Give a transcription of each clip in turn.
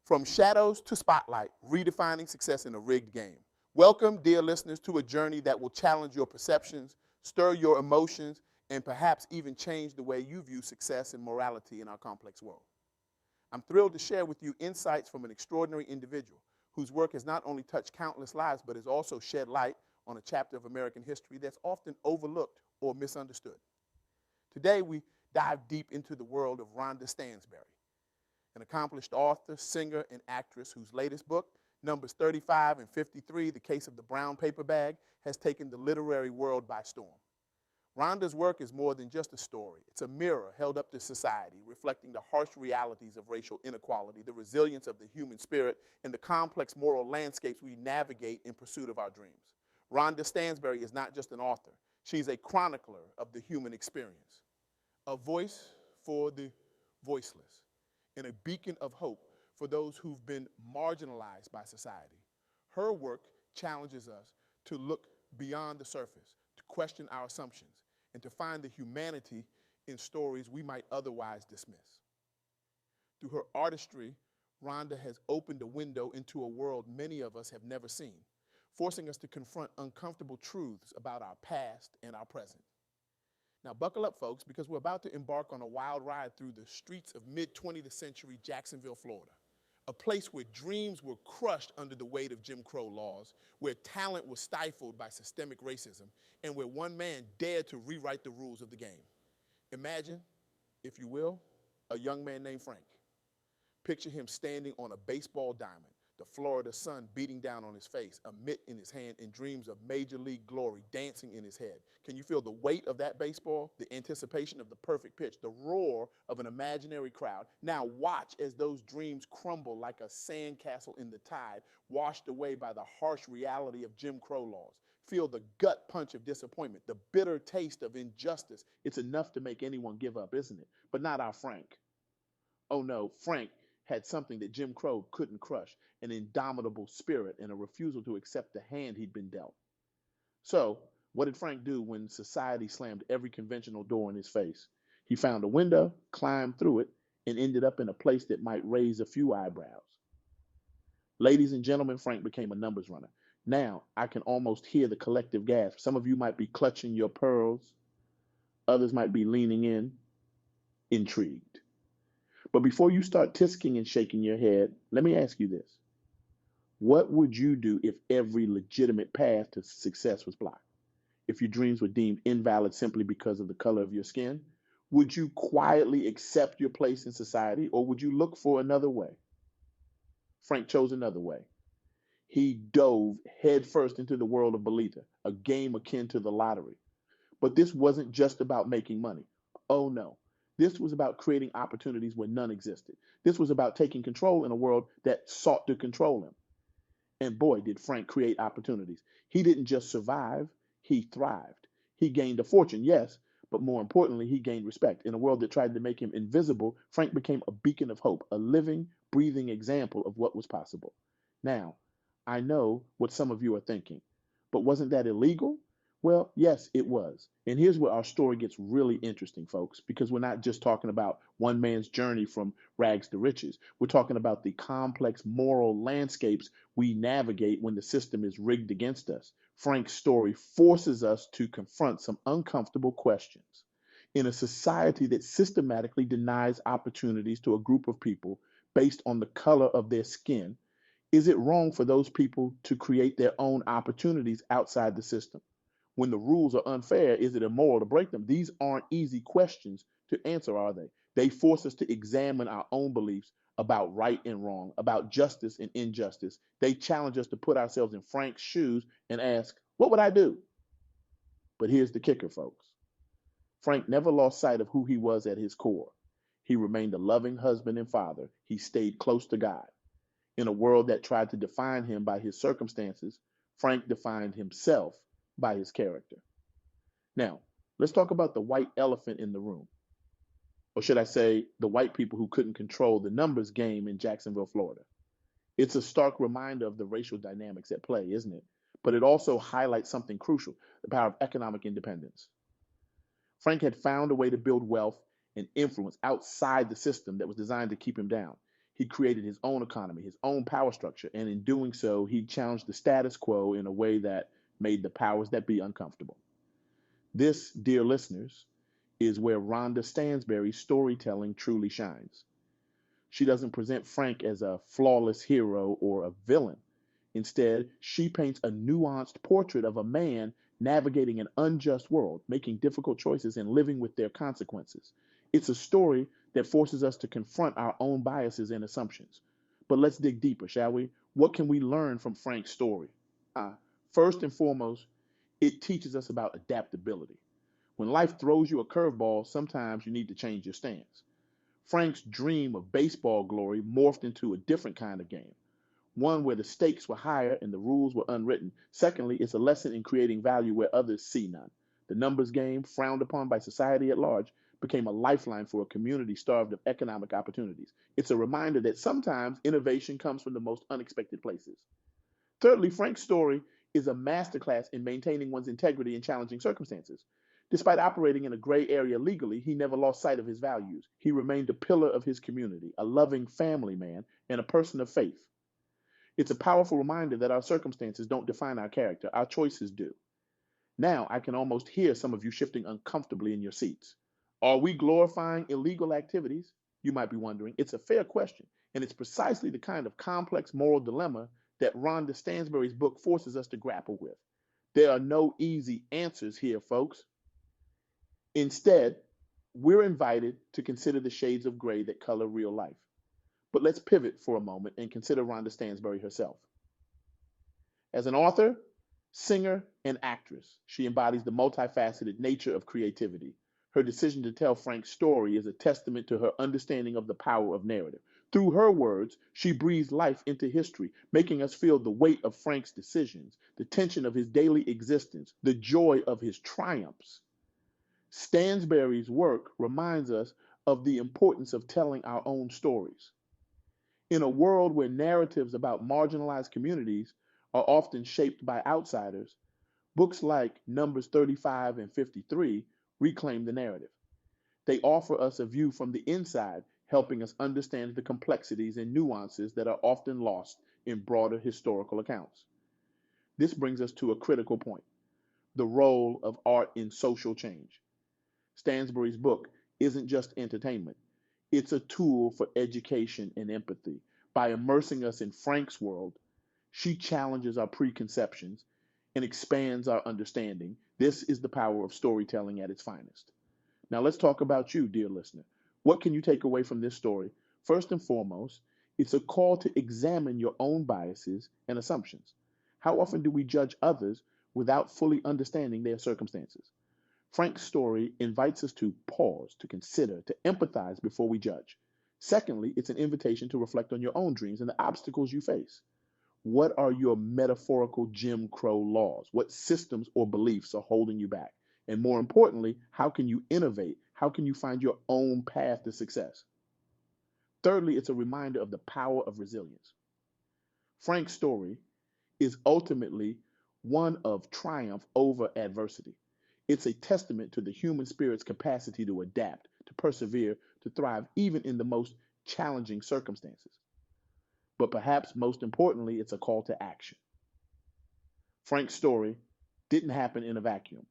From shadows to spotlight, redefining success in a rigged game. Welcome, dear listeners, to a journey that will challenge your perceptions, stir your emotions, and perhaps even change the way you view success and morality in our complex world. I'm thrilled to share with you insights from an extraordinary individual whose work has not only touched countless lives, but has also shed light on a chapter of American history that's often overlooked or misunderstood. Today, we dive deep into the world of Rhonda Stansberry, an accomplished author, singer, and actress whose latest book, numbers 35 and 53, The Case of the Brown Paper Bag, has taken the literary world by storm. Rhonda's work is more than just a story. It's a mirror held up to society, reflecting the harsh realities of racial inequality, the resilience of the human spirit, and the complex moral landscapes we navigate in pursuit of our dreams. Rhonda Stansberry is not just an author. She's a chronicler of the human experience, a voice for the voiceless, and a beacon of hope for those who've been marginalized by society. Her work challenges us to look beyond the surface, to question our assumptions, and to find the humanity in stories we might otherwise dismiss. Through her artistry, Rhonda has opened a window into a world many of us have never seen, forcing us to confront uncomfortable truths about our past and our present. Now, buckle up, folks, because we're about to embark on a wild ride through the streets of mid-20th century Jacksonville, Florida, a place where dreams were crushed under the weight of Jim Crow laws, where talent was stifled by systemic racism, and where one man dared to rewrite the rules of the game. Imagine, if you will, a young man named Frank. Picture him standing on a baseball diamond, the Florida sun beating down on his face, a mitt in his hand, and dreams of major league glory dancing in his head. Can you feel the weight of that baseball, the anticipation of the perfect pitch, the roar of an imaginary crowd? Now watch as those dreams crumble like a sandcastle in the tide, washed away by the harsh reality of Jim Crow laws. Feel the gut punch of disappointment, the bitter taste of injustice. It's enough to make anyone give up, isn't it? But not our Frank. Oh no, Frank had something that Jim Crow couldn't crush, an indomitable spirit and a refusal to accept the hand he'd been dealt. So, what did Frank do when society slammed every conventional door in his face? He found a window, climbed through it, and ended up in a place that might raise a few eyebrows. Ladies and gentlemen, Frank became a numbers runner. Now, I can almost hear the collective gasp. Some of you might be clutching your pearls, others might be leaning in, intrigued. But before you start tisking and shaking your head, let me ask you this. What would you do if every legitimate path to success was blocked? If your dreams were deemed invalid simply because of the color of your skin? Would you quietly accept your place in society, or would you look for another way? Frank chose another way. He dove headfirst into the world of Bolita, a game akin to the lottery. But this wasn't just about making money. Oh no. This was about creating opportunities where none existed. This was about taking control in a world that sought to control him. And boy, did Frank create opportunities. He didn't just survive, he thrived. He gained a fortune, yes, but more importantly, he gained respect. In a world that tried to make him invisible, Frank became a beacon of hope, a living, breathing example of what was possible. Now, I know what some of you are thinking, but wasn't that illegal? Well, yes, it was. And here's where our story gets really interesting, folks, because we're not just talking about one man's journey from rags to riches. We're talking about the complex moral landscapes we navigate when the system is rigged against us. Frank's story forces us to confront some uncomfortable questions. In a society that systematically denies opportunities to a group of people based on the color of their skin, is it wrong for those people to create their own opportunities outside the system? When the rules are unfair, is it immoral to break them? These aren't easy questions to answer, are they? They force us to examine our own beliefs about right and wrong, about justice and injustice. They challenge us to put ourselves in Frank's shoes and ask, what would I do? But here's the kicker, folks. Frank never lost sight of who he was at his core. He remained a loving husband and father. He stayed close to God. In a world that tried to define him by his circumstances, Frank defined himself by his character. Now, let's talk about the white elephant in the room. Or should I say, the white people who couldn't control the numbers game in Jacksonville, Florida. It's a stark reminder of the racial dynamics at play, isn't it? But it also highlights something crucial, the power of economic independence. Frank had found a way to build wealth and influence outside the system that was designed to keep him down. He created his own economy, his own power structure, and in doing so, he challenged the status quo in a way that made the powers that be uncomfortable. This, dear listeners, is where Rhonda Stansberry's storytelling truly shines. She doesn't present Frank as a flawless hero or a villain. Instead, she paints a nuanced portrait of a man navigating an unjust world, making difficult choices and living with their consequences. It's a story that forces us to confront our own biases and assumptions. But let's dig deeper, shall we? What can we learn from Frank's story? First and foremost, it teaches us about adaptability. When life throws you a curveball, sometimes you need to change your stance. Frank's dream of baseball glory morphed into a different kind of game, one where the stakes were higher and the rules were unwritten. Secondly, it's a lesson in creating value where others see none. The numbers game, frowned upon by society at large, became a lifeline for a community starved of economic opportunities. It's a reminder that sometimes innovation comes from the most unexpected places. Thirdly, Frank's story is a masterclass in maintaining one's integrity in challenging circumstances. Despite operating in a gray area legally, he never lost sight of his values. He remained a pillar of his community, a loving family man, and a person of faith. It's a powerful reminder that our circumstances don't define our character, our choices do. Now, I can almost hear some of you shifting uncomfortably in your seats. Are we glorifying illegal activities? You might be wondering. It's a fair question, and it's precisely the kind of complex moral dilemma that Rhonda Stansberry's book forces us to grapple with. There are no easy answers here, folks. Instead, we're invited to consider the shades of gray that color real life. But let's pivot for a moment and consider Rhonda Stansberry herself. As an author, singer, and actress, she embodies the multifaceted nature of creativity. Her decision to tell Frank's story is a testament to her understanding of the power of narrative. Through her words, she breathes life into history, making us feel the weight of Frank's decisions, the tension of his daily existence, the joy of his triumphs. Stansberry's work reminds us of the importance of telling our own stories. In a world where narratives about marginalized communities are often shaped by outsiders, books like Numbers 35 and 53 reclaim the narrative. They offer us a view from the inside, helping us understand the complexities and nuances that are often lost in broader historical accounts. This brings us to a critical point: the role of art in social change. Stansberry's book isn't just entertainment, it's a tool for education and empathy. By immersing us in Frank's world, she challenges our preconceptions and expands our understanding. This is the power of storytelling at its finest. Now, let's talk about you, dear listener. What can you take away from this story? First and foremost, it's a call to examine your own biases and assumptions. How often do we judge others without fully understanding their circumstances? Frank's story invites us to pause, to consider, to empathize before we judge. Secondly, it's an invitation to reflect on your own dreams and the obstacles you face. What are your metaphorical Jim Crow laws? What systems or beliefs are holding you back? And more importantly, how can you innovate? How can you find your own path to success? Thirdly, it's a reminder of the power of resilience. Frank's story is ultimately one of triumph over adversity. It's a testament to the human spirit's capacity to adapt, to persevere, to thrive even in the most challenging circumstances. But perhaps most importantly, it's a call to action. Frank's story didn't happen in a vacuum.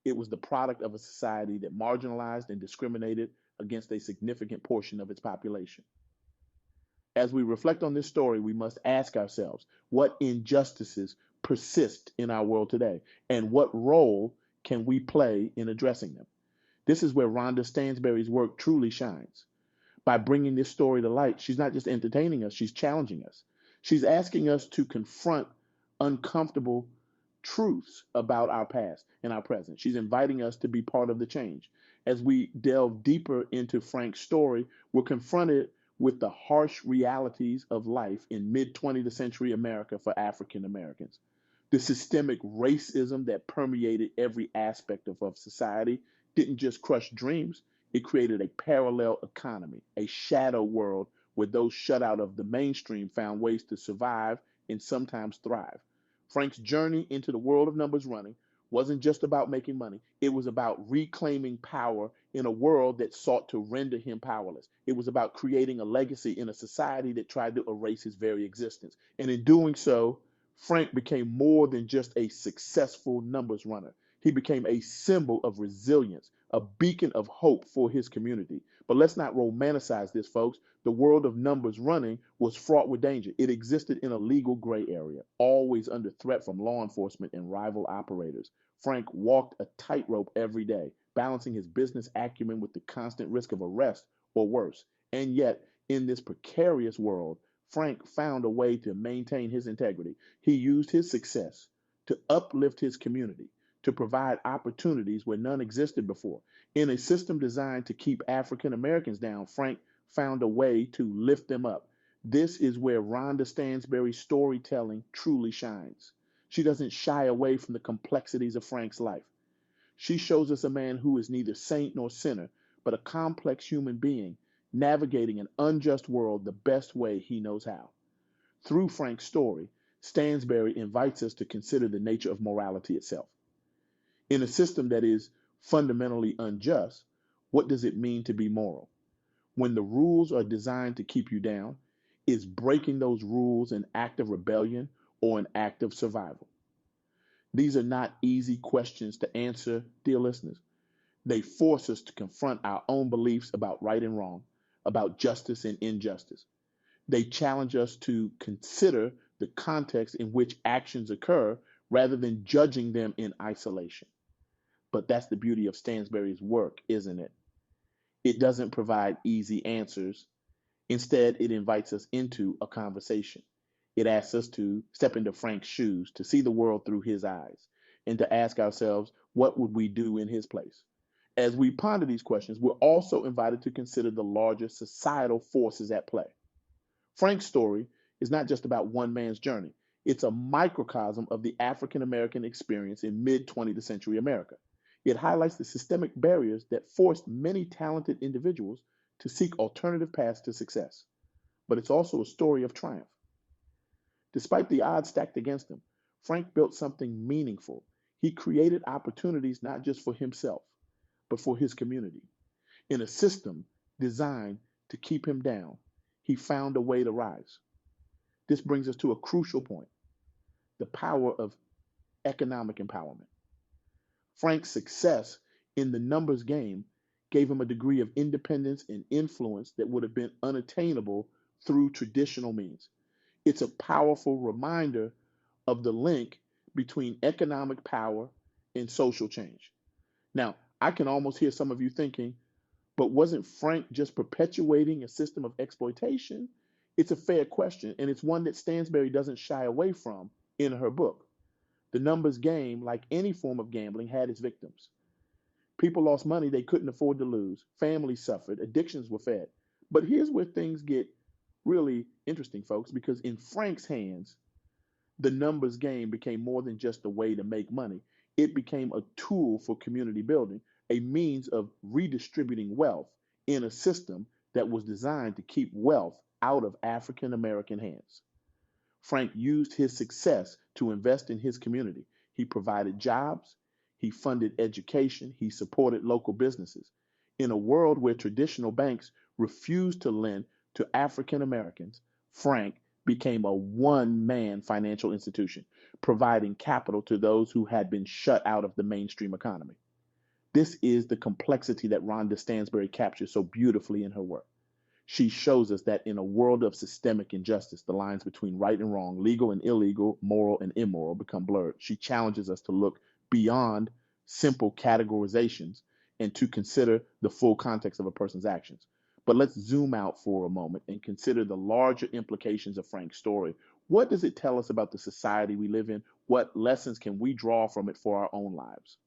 It was the product of a society that marginalized and discriminated against a significant portion of its population. As we reflect on this story, we must ask ourselves, what injustices persist in our world today, and what role can we play in addressing them? This is where Rhonda Stansberry's work truly shines. By bringing this story to light, she's not just entertaining us, she's challenging us. She's asking us to confront uncomfortable truths about our past and our present. She's inviting us to be part of the change. As we delve deeper into Frank's story, we're confronted with the harsh realities of life in mid 20th century America for African Americans. The systemic racism that permeated every aspect of society didn't just crush dreams, it created a parallel economy, a shadow world where those shut out of the mainstream found ways to survive and sometimes thrive. Frank's journey into the world of numbers running wasn't just about making money. It was about reclaiming power in a world that sought to render him powerless. It was about creating a legacy in a society that tried to erase his very existence. And in doing so, Frank became more than just a successful numbers runner. He became a symbol of resilience, a beacon of hope for his community. But let's not romanticize this, folks. The world of numbers running was fraught with danger. It existed in a legal gray area, always under threat from law enforcement and rival operators. Frank walked a tightrope every day, balancing his business acumen with the constant risk of arrest or worse. And yet, in this precarious world, Frank found a way to maintain his integrity. He used his success to uplift his community, to provide opportunities where none existed before. In a system designed to keep African Americans down, Frank found a way to lift them up. This is where Rhonda Stansberry's storytelling truly shines. She doesn't shy away from the complexities of Frank's life. She shows us a man who is neither saint nor sinner, but a complex human being navigating an unjust world the best way he knows how. Through Frank's story, Stansberry invites us to consider the nature of morality itself. In a system that is fundamentally unjust, what does it mean to be moral? When the rules are designed to keep you down, is breaking those rules an act of rebellion or an act of survival? These are not easy questions to answer, dear listeners. They force us to confront our own beliefs about right and wrong, about justice and injustice. They challenge us to consider the context in which actions occur rather than judging them in isolation. But that's the beauty of Stansberry's work, isn't it? It doesn't provide easy answers. Instead, it invites us into a conversation. It asks us to step into Frank's shoes, to see the world through his eyes, and to ask ourselves, what would we do in his place? As we ponder these questions, we're also invited to consider the larger societal forces at play. Frank's story is not just about one man's journey. It's a microcosm of the African American experience in mid 20th century America. It highlights the systemic barriers that forced many talented individuals to seek alternative paths to success. But it's also a story of triumph. Despite the odds stacked against him, Frank built something meaningful. He created opportunities not just for himself, but for his community. In a system designed to keep him down, he found a way to rise. This brings us to a crucial point: the power of economic empowerment. Frank's success in the numbers game gave him a degree of independence and influence that would have been unattainable through traditional means. It's a powerful reminder of the link between economic power and social change. Now, I can almost hear some of you thinking, but wasn't Frank just perpetuating a system of exploitation? It's a fair question, and it's one that Stansberry doesn't shy away from in her book. The numbers game, like any form of gambling, had its victims. People lost money they couldn't afford to lose. Families suffered. Addictions were fed. But here's where things get really interesting, folks, because in Frank's hands, the numbers game became more than just a way to make money. It became a tool for community building, a means of redistributing wealth in a system that was designed to keep wealth out of African American hands. Frank used his success to invest in his community. He provided jobs, he funded education, he supported local businesses. In a world where traditional banks refused to lend to African Americans, Frank became a one man financial institution, providing capital to those who had been shut out of the mainstream economy. This is the complexity that Rhonda Stansberry captures so beautifully in her work. She shows us that in a world of systemic injustice, the lines between right and wrong, legal and illegal, moral and immoral become blurred. She challenges us to look beyond simple categorizations and to consider the full context of a person's actions. But let's zoom out for a moment and consider the larger implications of Frank's story. What does it tell us about the society we live in? What lessons can we draw from it for our own lives?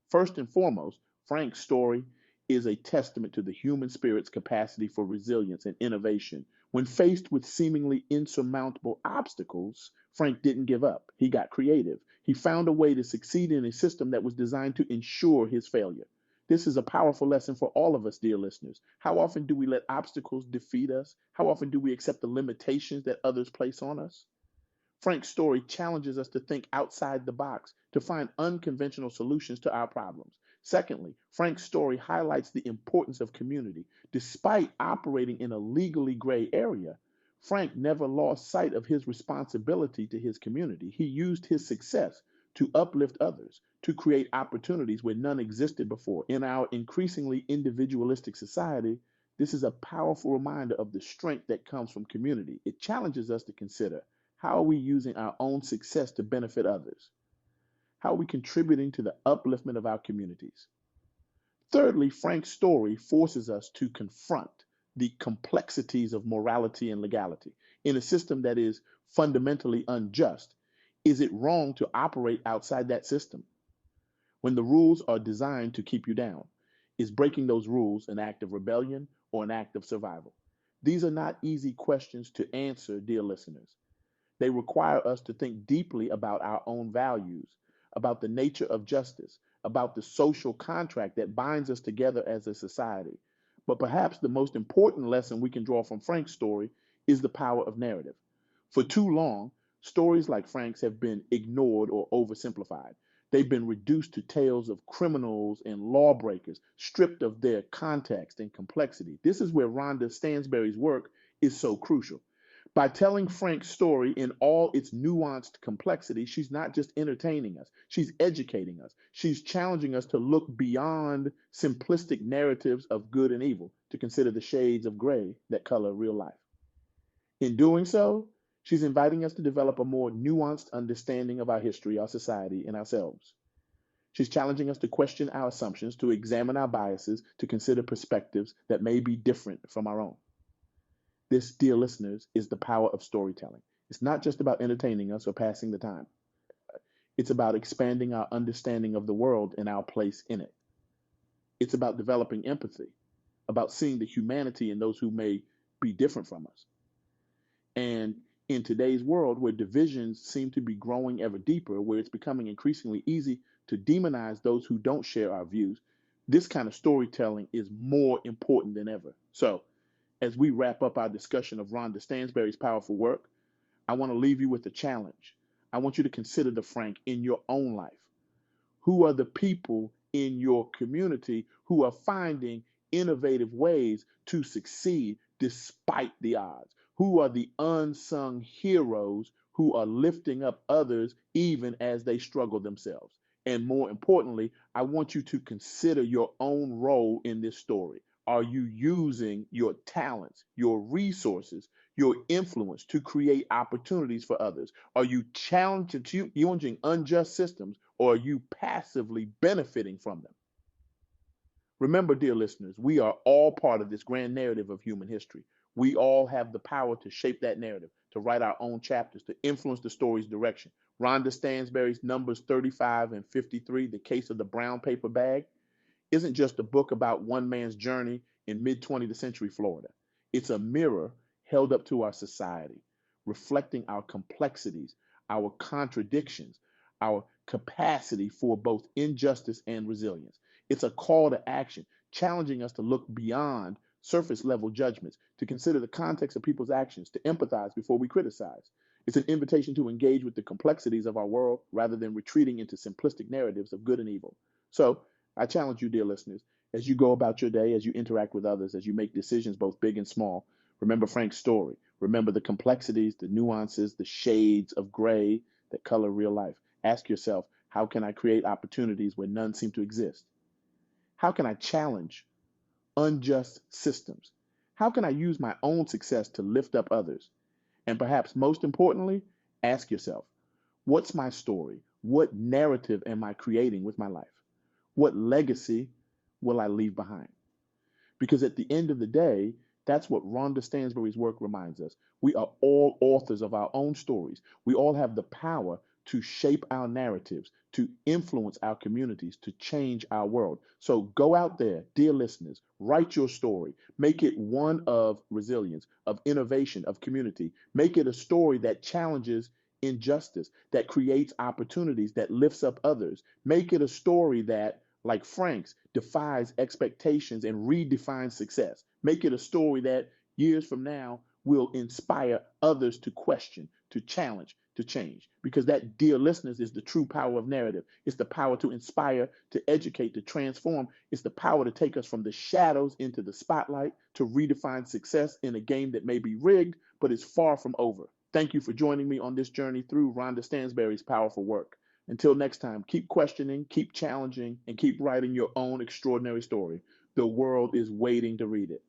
First and foremost, Frank's story is a testament to the human spirit's capacity for resilience and innovation. When faced with seemingly insurmountable obstacles, Frank didn't give up. He got creative. He found a way to succeed in a system that was designed to ensure his failure. This is a powerful lesson for all of us, dear listeners. How often do we let obstacles defeat us? How often do we accept the limitations that others place on us? Frank's story challenges us to think outside the box, to find unconventional solutions to our problems. Secondly, Frank's story highlights the importance of community. Despite operating in a legally gray area, Frank never lost sight of his responsibility to his community. He used his success to uplift others, to create opportunities where none existed before. In our increasingly individualistic society, this is a powerful reminder of the strength that comes from community. It challenges us to consider, how are we using our own success to benefit others? How are we contributing to the upliftment of our communities? Thirdly, Frank's story forces us to confront the complexities of morality and legality. In a system that is fundamentally unjust, is it wrong to operate outside that system? When the rules are designed to keep you down, is breaking those rules an act of rebellion or an act of survival? These are not easy questions to answer, dear listeners. They require us to think deeply about our own values, about the nature of justice, about the social contract that binds us together as a society. But perhaps the most important lesson we can draw from Frank's story is the power of narrative. For too long, stories like Frank's have been ignored or oversimplified. They've been reduced to tales of criminals and lawbreakers, stripped of their context and complexity. This is where Rhonda Stansberry's work is so crucial. By telling Frank's story in all its nuanced complexity, she's not just entertaining us, she's educating us. She's challenging us to look beyond simplistic narratives of good and evil, to consider the shades of gray that color real life. In doing so, she's inviting us to develop a more nuanced understanding of our history, our society, and ourselves. She's challenging us to question our assumptions, to examine our biases, to consider perspectives that may be different from our own. This, dear listeners, is the power of storytelling. It's not just about entertaining us or passing the time. It's about expanding our understanding of the world and our place in it. It's about developing empathy, about seeing the humanity in those who may be different from us. And in today's world, where divisions seem to be growing ever deeper, where it's becoming increasingly easy to demonize those who don't share our views, this kind of storytelling is more important than ever. So, as we wrap up our discussion of Rhonda Stansberry's powerful work, I want to leave you with a challenge. I want you to consider the Frank in your own life. Who are the people in your community who are finding innovative ways to succeed despite the odds? Who are the unsung heroes who are lifting up others even as they struggle themselves? And more importantly, I want you to consider your own role in this story. Are you using your talents, your resources, your influence to create opportunities for others? Are you challenging unjust systems, or are you passively benefiting from them? Remember, dear listeners, we are all part of this grand narrative of human history. We all have the power to shape that narrative, to write our own chapters, to influence the story's direction. Rhonda Stansberry's Numbers 35 and 53, The Case of the Brown Paper Bag, isn't just a book about one man's journey in mid-20th century Florida. It's a mirror held up to our society, reflecting our complexities, our contradictions, our capacity for both injustice and resilience. It's a call to action, challenging us to look beyond surface level judgments, to consider the context of people's actions, to empathize before we criticize. It's an invitation to engage with the complexities of our world rather than retreating into simplistic narratives of good and evil. So, I challenge you, dear listeners, as you go about your day, as you interact with others, as you make decisions both big and small, remember Frank's story. Remember the complexities, the nuances, the shades of gray that color real life. Ask yourself, how can I create opportunities where none seem to exist? How can I challenge unjust systems? How can I use my own success to lift up others? And perhaps most importantly, ask yourself, what's my story? What narrative am I creating with my life? What legacy will I leave behind? Because at the end of the day, that's what Rhonda Stansberry's work reminds us. We are all authors of our own stories. We all have the power to shape our narratives, to influence our communities, to change our world. So go out there, dear listeners, write your story. Make it one of resilience, of innovation, of community. Make it a story that challenges injustice, that creates opportunities, that lifts up others. Make it a story that, like Frank's, defies expectations and redefines success. Make it a story that years from now will inspire others to question, to challenge, to change. Because that, dear listeners, is the true power of narrative. It's the power to inspire, to educate, to transform. It's the power to take us from the shadows into the spotlight, to redefine success in a game that may be rigged, but is far from over. Thank you for joining me on this journey through Rhonda Stansberry's powerful work. Until next time, keep questioning, keep challenging, and keep writing your own extraordinary story. The world is waiting to read it.